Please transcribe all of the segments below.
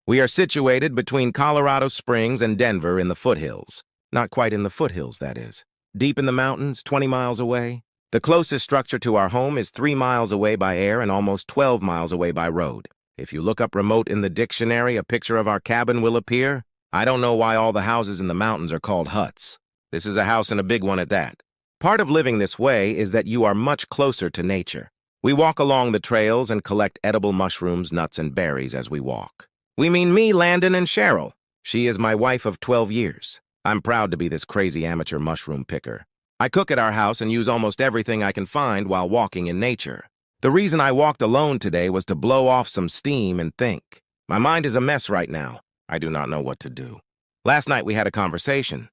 We are situated between Colorado Springs and Denver in the foothills. Not quite in the foothills, that is. Deep in the mountains, 20 miles away. The closest structure to our home is 3 miles away by air and almost 12 miles away by road. If you look up remote in the dictionary, a picture of our cabin will appear. I don't know why all the houses in the mountains are called huts. This is a house and a big one at that. Part of living this way is that you are much closer to nature. We walk along the trails and collect edible mushrooms, nuts, and berries as we walk. We mean me, Landon, and Cheryl. She is my wife of 12 years. I'm proud to be this crazy amateur mushroom picker. I cook at our house and use almost everything I can find while walking in nature. The reason I walked alone today was to blow off some steam and think. My mind is a mess right now. I do not know what to do. Last night we had a conversation.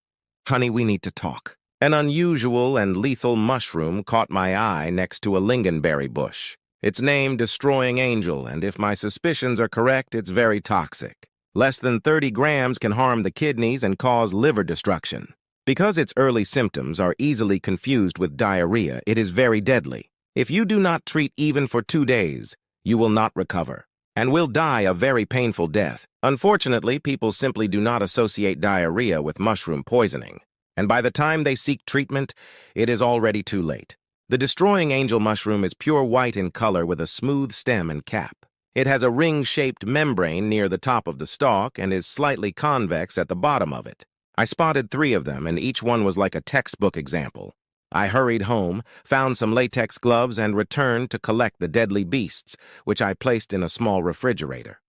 Honey, we need to talk. An unusual and lethal mushroom caught my eye next to a lingonberry bush. It's named Destroying Angel, and if my suspicions are correct, it's very toxic. Less than 30 grams can harm the kidneys and cause liver destruction. Because its early symptoms are easily confused with diarrhea, it is very deadly. If you do not treat even for 2 days, you will not recover, and will die a very painful death. Unfortunately, people simply do not associate diarrhea with mushroom poisoning, and by the time they seek treatment, it is already too late. The Destroying Angel mushroom is pure white in color with a smooth stem and cap. It has a ring-shaped membrane near the top of the stalk and is slightly convex at the bottom of it. I spotted 3 of them, and each one was like a textbook example. I hurried home, found some latex gloves, and returned to collect the deadly beasts, which I placed in a small refrigerator.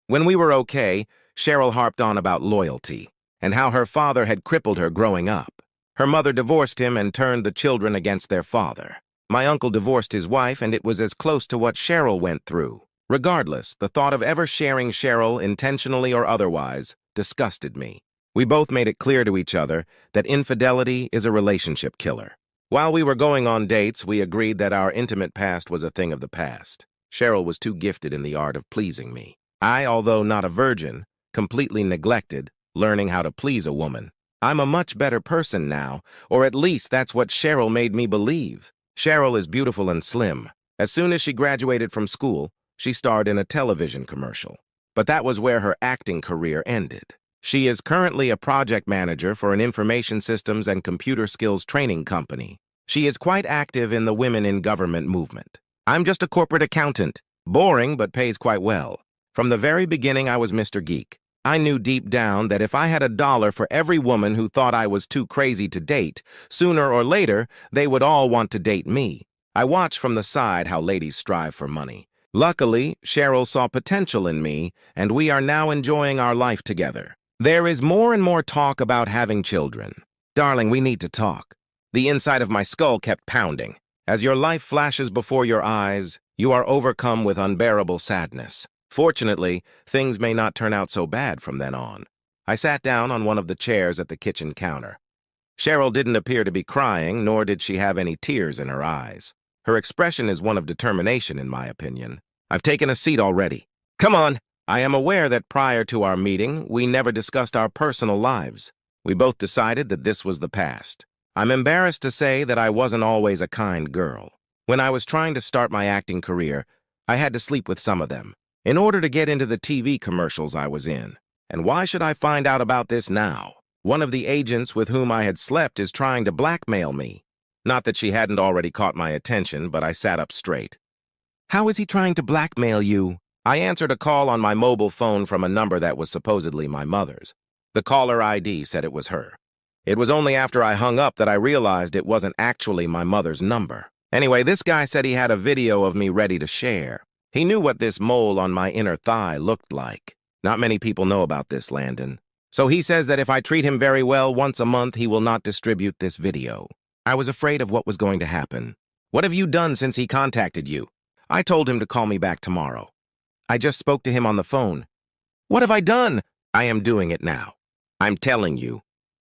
When we were okay, Cheryl harped on about loyalty and how her father had crippled her growing up. Her mother divorced him and turned the children against their father. My uncle divorced his wife, and it was as close to what Cheryl went through. Regardless, the thought of ever sharing Cheryl, intentionally or otherwise, disgusted me. We both made it clear to each other that infidelity is a relationship killer. While we were going on dates, we agreed that our intimate past was a thing of the past. Cheryl was too gifted in the art of pleasing me. I, although not a virgin, completely neglected learning how to please a woman. I'm a much better person now, or at least that's what Cheryl made me believe. Cheryl is beautiful and slim. As soon as she graduated from school, she starred in a television commercial. But that was where her acting career ended. She is currently a project manager for an information systems and computer skills training company. She is quite active in the women in government movement. I'm just a corporate accountant. Boring, but pays quite well. From the very beginning, I was Mr. Geek. I knew deep down that if I had $1 for every woman who thought I was too crazy to date, sooner or later, they would all want to date me. I watch from the side how ladies strive for money. Luckily, Cheryl saw potential in me, and we are now enjoying our life together. There is more and more talk about having children. Darling, we need to talk. The inside of my skull kept pounding. As your life flashes before your eyes, you are overcome with unbearable sadness. Fortunately, things may not turn out so bad from then on. I sat down on one of the chairs at the kitchen counter. Cheryl didn't appear to be crying, nor did she have any tears in her eyes. Her expression is one of determination, in my opinion. I've taken a seat already. Come on! I am aware that prior to our meeting, we never discussed our personal lives. We both decided that this was the past. I'm embarrassed to say that I wasn't always a kind girl. When I was trying to start my acting career, I had to sleep with some of them in order to get into the TV commercials I was in. And why should I find out about this now? One of the agents with whom I had slept is trying to blackmail me. Not that she hadn't already caught my attention, but I sat up straight. How is he trying to blackmail you? I answered a call on my mobile phone from a number that was supposedly my mother's. The caller ID said it was her. It was only after I hung up that I realized it wasn't actually my mother's number. Anyway, this guy said he had a video of me ready to share. He knew what this mole on my inner thigh looked like. Not many people know about this, Landon. So he says that if I treat him very well once a month, he will not distribute this video. I was afraid of what was going to happen. What have you done since he contacted you? I told him to call me back tomorrow. I just spoke to him on the phone. What have I done? I am doing it now. I'm telling you.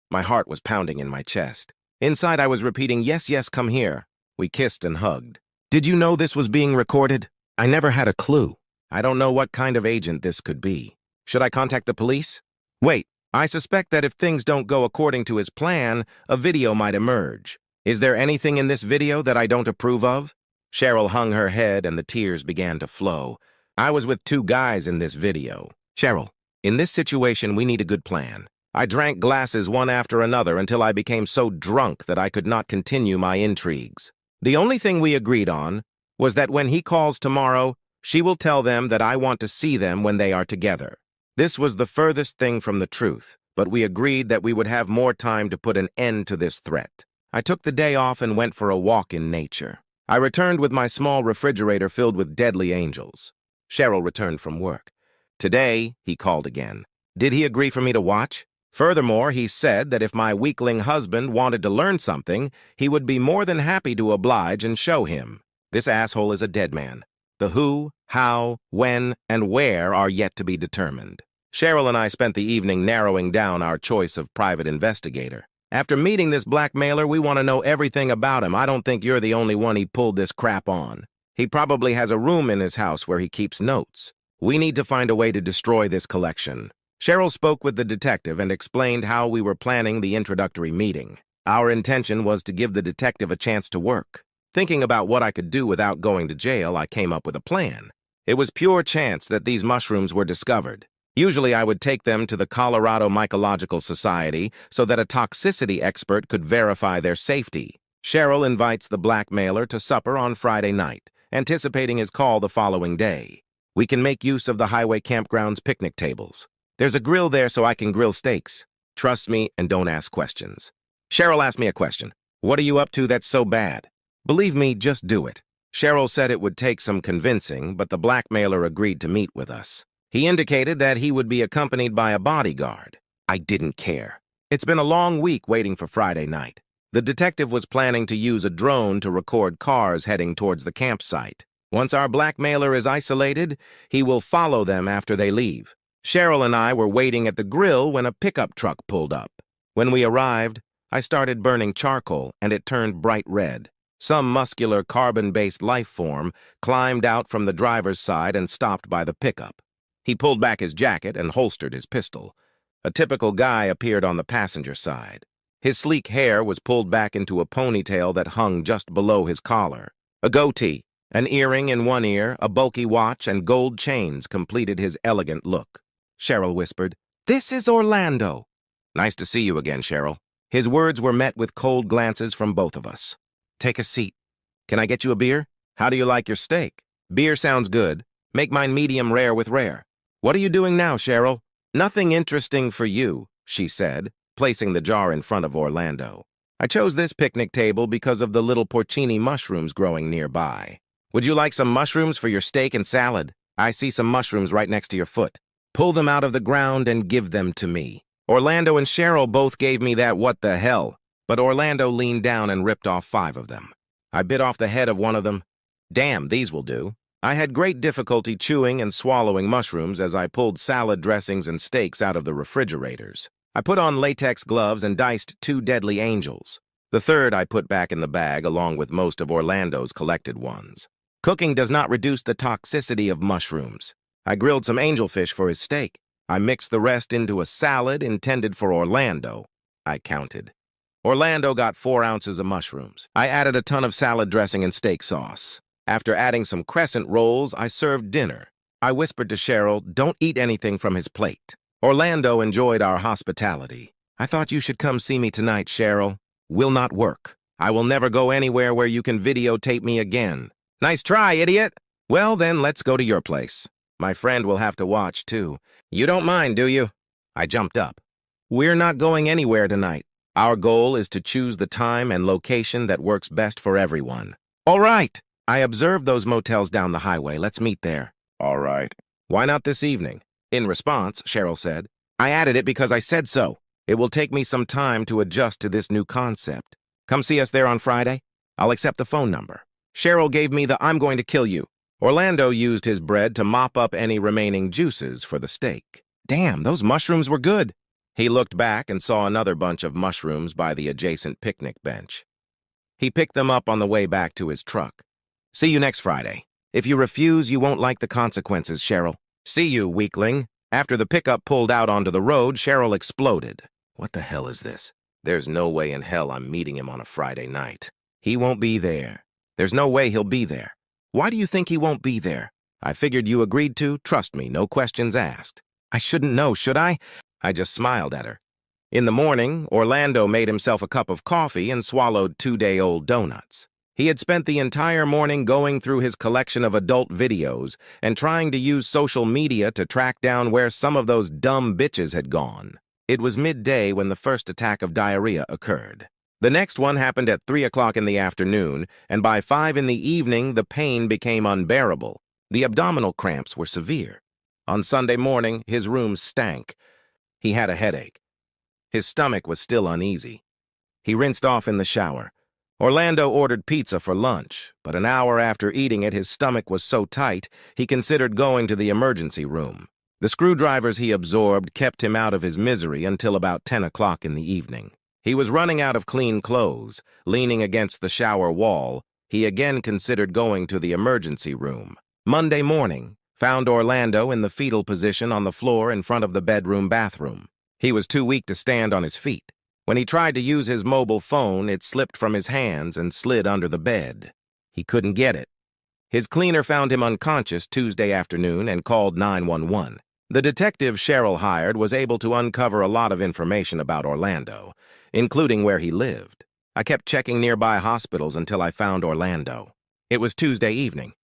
My heart was pounding in my chest. Inside, I was repeating, yes, yes, come here. We kissed and hugged. Did you know this was being recorded? I never had a clue. I don't know what kind of agent this could be. Should I contact the police? Wait, I suspect that if things don't go according to his plan, a video might emerge. Is there anything in this video that I don't approve of? Cheryl hung her head and the tears began to flow. I was with 2 guys in this video. Cheryl, in this situation, we need a good plan. I drank glasses one after another until I became so drunk that I could not continue my intrigues. The only thing we agreed on was that when he calls tomorrow, she will tell them that I want to see them when they are together. This was the furthest thing from the truth, but we agreed that we would have more time to put an end to this threat. I took the day off and went for a walk in nature. I returned with my small refrigerator filled with deadly angels. Cheryl returned from work. Today, he called again. Did he agree for me to watch? Furthermore, he said that if my weakling husband wanted to learn something, he would be more than happy to oblige and show him. This asshole is a dead man. The who, how, when, and where are yet to be determined. Cheryl and I spent the evening narrowing down our choice of private investigator. After meeting this blackmailer, we want to know everything about him. I don't think you're the only one he pulled this crap on. He probably has a room in his house where he keeps notes. We need to find a way to destroy this collection. Cheryl spoke with the detective and explained how we were planning the introductory meeting. Our intention was to give the detective a chance to work. Thinking about what I could do without going to jail, I came up with a plan. It was pure chance that these mushrooms were discovered. Usually, I would take them to the Colorado Mycological Society so that a toxicity expert could verify their safety. Cheryl invites the blackmailer to supper on Friday night, anticipating his call the following day. We can make use of the highway campground's picnic tables. There's a grill there so I can grill steaks. Trust me and don't ask questions. Cheryl asked me a question. What are you up to that's so bad? Believe me, just do it. Cheryl said it would take some convincing, but the blackmailer agreed to meet with us. He indicated that he would be accompanied by a bodyguard. I didn't care. It's been a long week waiting for Friday night. The detective was planning to use a drone to record cars heading towards the campsite. Once our blackmailer is isolated, he will follow them after they leave. Cheryl and I were waiting at the grill when a pickup truck pulled up. When we arrived, I started burning charcoal and it turned bright red. Some muscular carbon-based life form climbed out from the driver's side and stopped by the pickup. He pulled back his jacket and holstered his pistol. A typical guy appeared on the passenger side. His sleek hair was pulled back into a ponytail that hung just below his collar. A goatee, an earring in one ear, a bulky watch, and gold chains completed his elegant look. Cheryl whispered, "This is Orlando." "Nice to see you again, Cheryl." His words were met with cold glances from both of us. "Take a seat. Can I get you a beer? How do you like your steak?" "Beer sounds good. Make mine medium rare with rare." "What are you doing now, Cheryl?" "Nothing interesting for you," she said, placing the jar in front of Orlando. "I chose this picnic table because of the little porcini mushrooms growing nearby. Would you like some mushrooms for your steak and salad? I see some mushrooms right next to your foot. Pull them out of the ground and give them to me." Orlando and Cheryl both gave me that what the hell, but Orlando leaned down and ripped off 5 of them. I bit off the head of one of them. Damn, these will do. I had great difficulty chewing and swallowing mushrooms as I pulled salad dressings and steaks out of the refrigerators. I put on latex gloves and diced 2 deadly angels. The third I put back in the bag along with most of Orlando's collected ones. Cooking does not reduce the toxicity of mushrooms. I grilled some angelfish for his steak. I mixed the rest into a salad intended for Orlando. I counted. Orlando got 4 ounces of mushrooms. I added a ton of salad dressing and steak sauce. After adding some crescent rolls, I served dinner. I whispered to Cheryl, "Don't eat anything from his plate." Orlando enjoyed our hospitality. "I thought you should come see me tonight, Cheryl." "Will not work. I will never go anywhere where you can videotape me again." "Nice try, idiot." "Well, then let's go to your place. My friend will have to watch, too." "You don't mind, do you?" I jumped up. "We're not going anywhere tonight. Our goal is to choose the time and location that works best for everyone." "All right." "I observed those motels down the highway. Let's meet there." "All right." "Why not this evening?" In response, Cheryl said, "I added it because I said so. It will take me some time to adjust to this new concept. Come see us there on Friday. I'll accept the phone number." Cheryl gave me the "I'm going to kill you." Orlando used his bread to mop up any remaining juices for the steak. Damn, those mushrooms were good. He looked back and saw another bunch of mushrooms by the adjacent picnic bench. He picked them up on the way back to his truck. "See you next Friday. If you refuse, you won't like the consequences, Cheryl." "See you, weakling." After the pickup pulled out onto the road, Cheryl exploded. What the hell is this? There's no way in hell I'm meeting him on a Friday night. He won't be there. There's no way he'll be there. Why do you think he won't be there? I figured you agreed to. Trust me, no questions asked. I shouldn't know, should I? I just smiled at her. In the morning, Orlando made himself a cup of coffee and swallowed 2-day-old donuts. He had spent the entire morning going through his collection of adult videos and trying to use social media to track down where some of those dumb bitches had gone. It was midday when the first attack of diarrhea occurred. The next one happened at 3 o'clock in the afternoon, and by 5 in the evening, the pain became unbearable. The abdominal cramps were severe. On Sunday morning, his room stank. He had a headache. His stomach was still uneasy. He rinsed off in the shower. Orlando ordered pizza for lunch, but an hour after eating it, his stomach was so tight, he considered going to the emergency room. The screwdrivers he absorbed kept him out of his misery until about 10 o'clock in the evening. He was running out of clean clothes. Leaning against the shower wall, he again considered going to the emergency room. Monday morning found Orlando in the fetal position on the floor in front of the bedroom bathroom. He was too weak to stand on his feet. When he tried to use his mobile phone, it slipped from his hands and slid under the bed. He couldn't get it. His cleaner found him unconscious Tuesday afternoon and called 911. The detective Cheryl hired was able to uncover a lot of information about Orlando, including where he lived. I kept checking nearby hospitals until I found Orlando. It was Tuesday evening.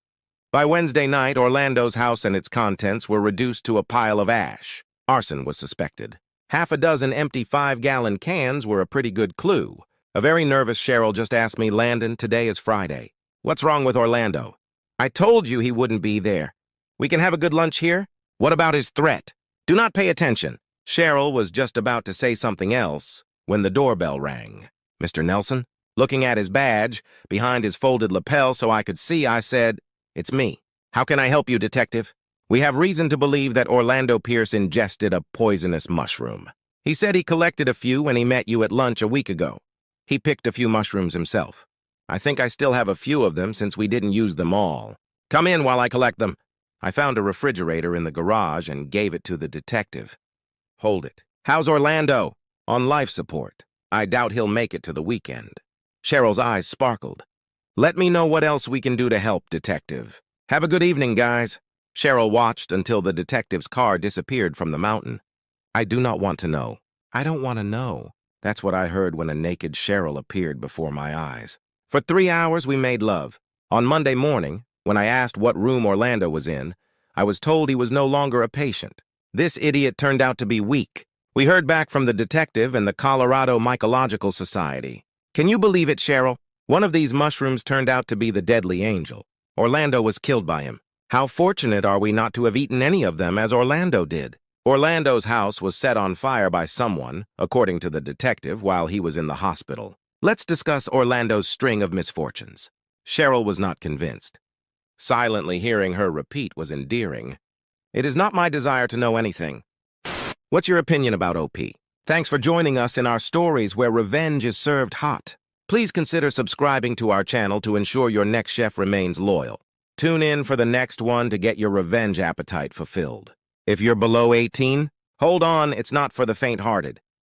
By Wednesday night, Orlando's house and its contents were reduced to a pile of ash. Arson was suspected. Half a dozen empty 5-gallon cans were a pretty good clue. A very nervous Cheryl just asked me, "Landon, today is Friday. What's wrong with Orlando?" "I told you he wouldn't be there. We can have a good lunch here? What about his threat? Do not pay attention." Cheryl was just about to say something else when the doorbell rang. "Mr. Nelson?" Looking at his badge, behind his folded lapel so I could see, I said, "It's me. How can I help you, detective?" "We have reason to believe that Orlando Pierce ingested a poisonous mushroom. He said he collected a few when he met you at lunch a week ago. He picked a few mushrooms himself. I think I still have a few of them since we didn't use them all. Come in while I collect them." I found a refrigerator in the garage and gave it to the detective. "Hold it. How's Orlando?" "On life support. I doubt he'll make it to the weekend." Cheryl's eyes sparkled. "Let me know what else we can do to help, detective. Have a good evening, guys." Cheryl watched until the detective's car disappeared from the mountain. "I do not want to know." "I don't want to know." That's what I heard when a naked Cheryl appeared before my eyes. For 3 hours, we made love. On Monday morning, when I asked what room Orlando was in, I was told he was no longer a patient. This idiot turned out to be weak. We heard back from the detective and the Colorado Mycological Society. Can you believe it, Cheryl? One of these mushrooms turned out to be the deadly angel. Orlando was killed by him. How fortunate are we not to have eaten any of them as Orlando did? Orlando's house was set on fire by someone, according to the detective, while he was in the hospital. Let's discuss Orlando's string of misfortunes. Cheryl was not convinced. Silently hearing her repeat was endearing. It is not my desire to know anything. What's your opinion about OP? Thanks for joining us in our stories where revenge is served hot. Please consider subscribing to our channel to ensure your next chef remains loyal. Tune in for the next one to get your revenge appetite fulfilled. If you're below 18, hold on, it's not for the faint-hearted.